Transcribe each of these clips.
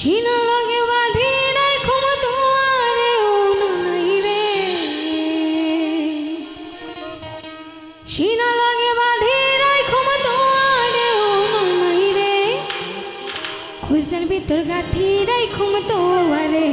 सीना लगे बाधी राखो तुम्हारे नहीं रे सीना लगे बाधी राखो तुम्हारे नहीं रे खुलजल भीतर गाठी राखो तुम्हारे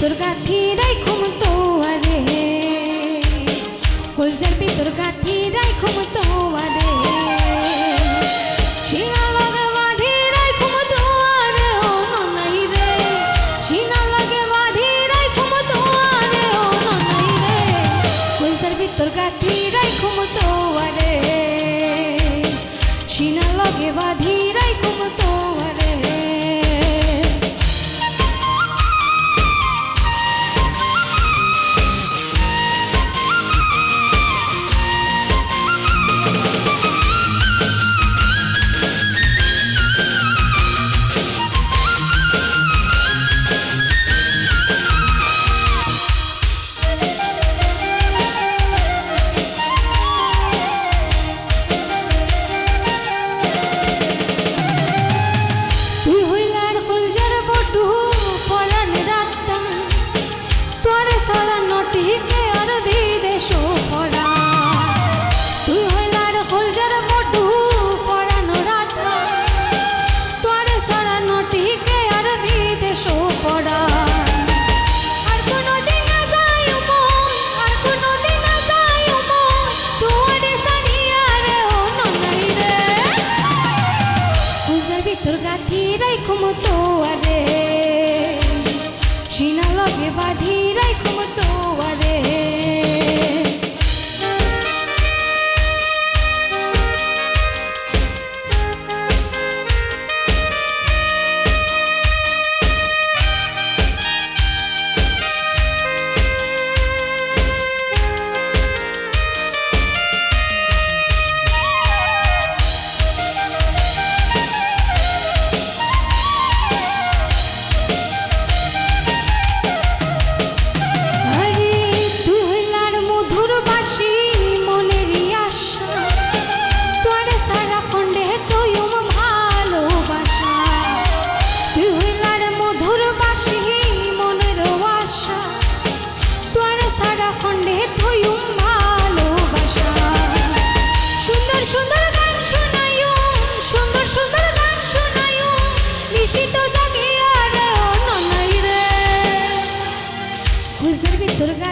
তোর গাথি রাইখুম তোয়ারে কলজার ভিতর গাথি রাইখুম তোয়ারে সিনা লাগে বাঁধি রাইখুম তোয়ারে ও ননাই রে সিনা লাগে বাঁধি রাইখুম তোয়ারে ও ননাই রে কলজার ভিতর গাথি রাইখুম তোয়ারে সিনা লাগে বাঁধি রাইখুম তোয়ারে রাইখুম তোয়ারে সিনা লগে বাঁধি রাইখুম তোয়ারে দুর্গা